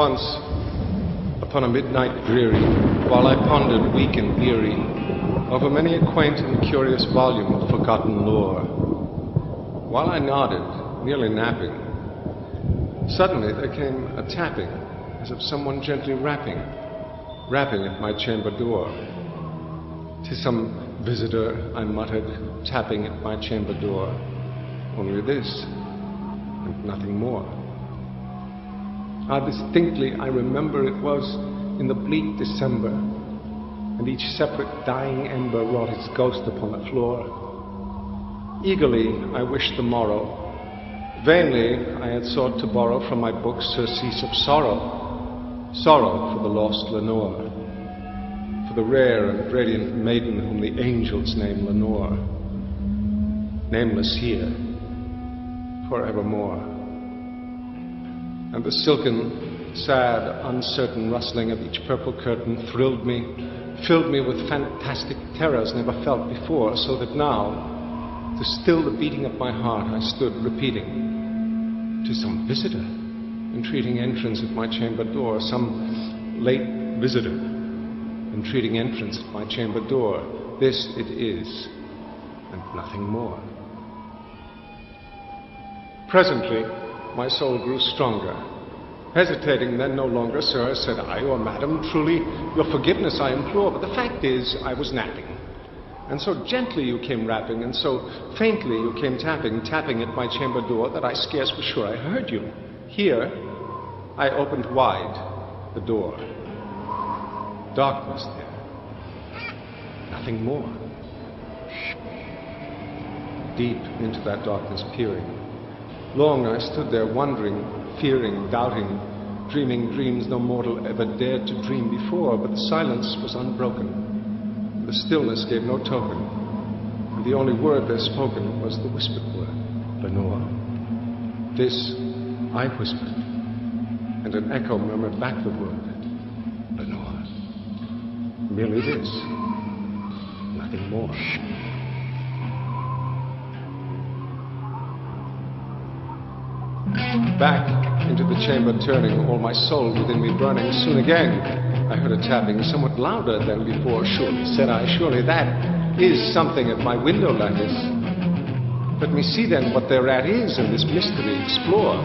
Once, upon a midnight dreary, while I pondered weak and weary over many a quaint and curious volume of forgotten lore, while I nodded, nearly napping, suddenly there came a tapping, as of someone gently rapping at my chamber door. "'Tis some visitor," I muttered, tapping at my chamber door. Only this, and nothing more. Distinctly I remember it was in the bleak December, and each separate dying ember wrought its ghost upon the floor. Eagerly I wished the morrow. Vainly I had sought to borrow from my books surcease of sorrow for the lost Lenore, for the rare and radiant maiden whom the angels name Lenore, nameless here, forevermore. And the silken, sad, uncertain rustling of each purple curtain thrilled me, filled me with fantastic terrors never felt before, so that now, to still the beating of my heart, I stood repeating, "'Tis some visitor entreating entrance at my chamber door, some late visitor entreating entrance at my chamber door. This it is, and nothing more." Presently, my soul grew stronger. Hesitating then no longer, "Sir," said I, "or madam, truly your forgiveness I implore, but the fact is I was napping. And so gently you came rapping, and so faintly you came tapping at my chamber door, that I scarce was sure I heard you. Here, I opened wide the door. Darkness there. Nothing more. Deep into that darkness peering. Long I stood there wondering, fearing, doubting, dreaming dreams no mortal ever dared to dream before, but the silence was unbroken. The stillness gave no token, and the only word there spoken was the whispered word, "Lenore." This I whispered, and an echo murmured back the word, "Lenore." Merely this, nothing more. Back into the chamber turning, all my soul within me burning, soon again I heard a tapping, somewhat louder than before. "Surely," said I, "surely that is something at my window lattice. Let me see then what thereat is, and this mystery explore.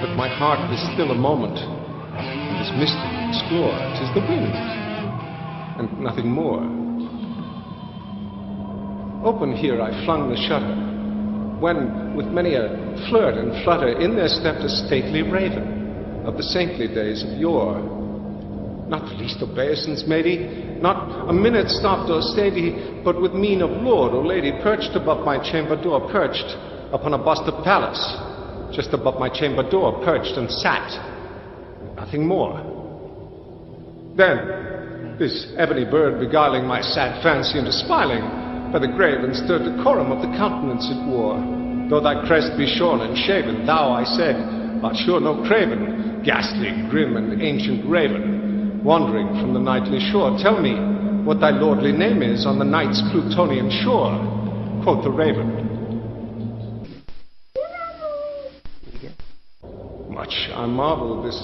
Let my heart be still a moment, and this mystery explore. 'Tis the wind, and nothing more." Open here I flung the shutter, when, with many a flirt and flutter, in there stepped a stately raven of the saintly days of yore. Not the least obeisance made he, not a minute stopped or stayed he, but with mien of lord or lady perched above my chamber door, perched upon a bust of Pallas, just above my chamber door, perched and sat, nothing more. Then, this ebony bird beguiling my sad fancy into smiling, by the grave and stirred decorum of the countenance it wore. "Though thy crest be shorn and shaven, thou," I said, "art sure no craven, ghastly, grim, and ancient raven, wandering from the nightly shore. Tell me what thy lordly name is on the night's Plutonian shore." Quoth the raven, "Much I marvel this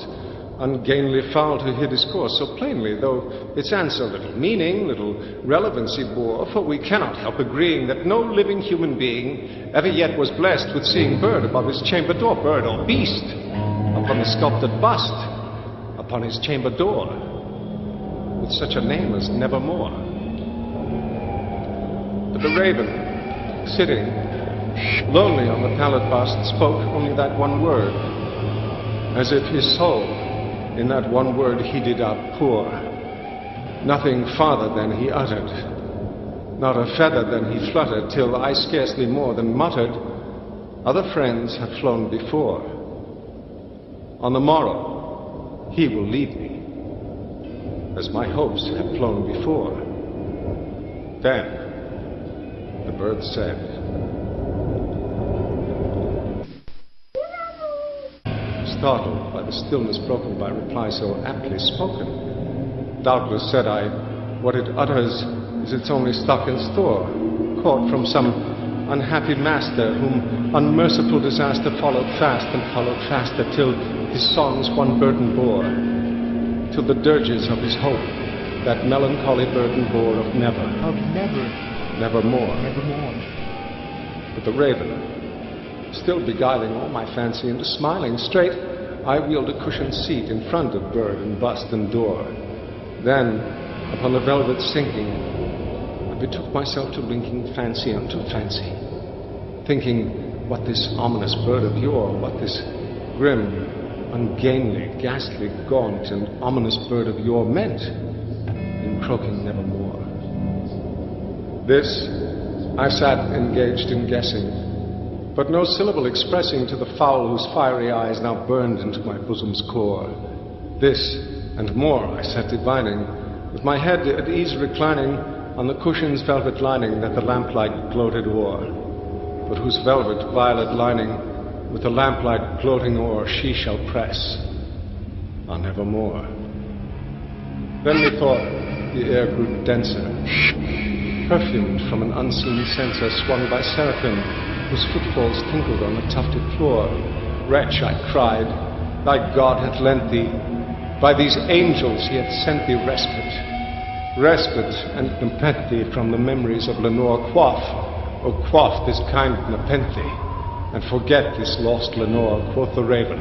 ungainly fowl to hear discourse so plainly, though its answer little meaning, little relevancy bore, for we cannot help agreeing that no living human being ever yet was blessed with seeing bird above his chamber door, bird or beast, upon the sculptured bust, upon his chamber door, with such a name as Nevermore." But the raven, sitting lonely on the pallid bust, spoke only that one word, as if his soul in that one word he did outpour. Nothing farther than he uttered, not a feather than he fluttered, till I scarcely more than muttered, "Other friends have flown before. On the morrow he will leave me, as my hopes have flown before." Then the bird said, startled by the stillness broken by reply so aptly spoken. "Doubtless," said I, "what it utters is its only stock and store, caught from some unhappy master, whom unmerciful disaster followed fast and followed faster, till his songs one burden bore, till the dirges of his hope that melancholy burden bore of never, nevermore. But the raven, still beguiling all my fancy into smiling straight, I wheeled a cushioned seat in front of bird and bust and door. Then, upon the velvet sinking, I betook myself to linking fancy unto fancy, thinking what this ominous bird of yore, what this grim, ungainly, ghastly, gaunt, and ominous bird of yore meant in croaking nevermore. This I sat engaged in guessing, but no syllable expressing to the fowl whose fiery eyes now burned into my bosom's core. This and more I sat divining, with my head at ease reclining on the cushion's velvet lining that the lamplight gloated o'er, but whose velvet violet lining with the lamplight gloating o'er she shall press on nevermore. Then methought the air grew denser, perfumed from an unseen censer swung by seraphim whose footfalls tinkled on the tufted floor. Wretch, I cried, thy God hath lent thee, by these angels he hath sent thee respite and nepenthe from the memories of Lenore. Quaff this kind nepenthe, and forget this lost Lenore, quoth the raven.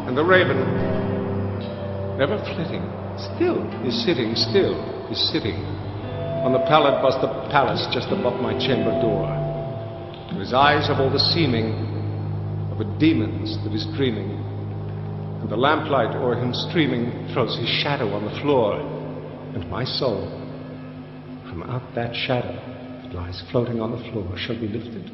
And the raven, never flitting, still is sitting on the pallid bust of Pallas just above my chamber door. To his eyes have all the seeming of a demon's that is dreaming, and the lamplight o'er him streaming throws his shadow on the floor, and my soul from out that shadow that lies floating on the floor shall be lifted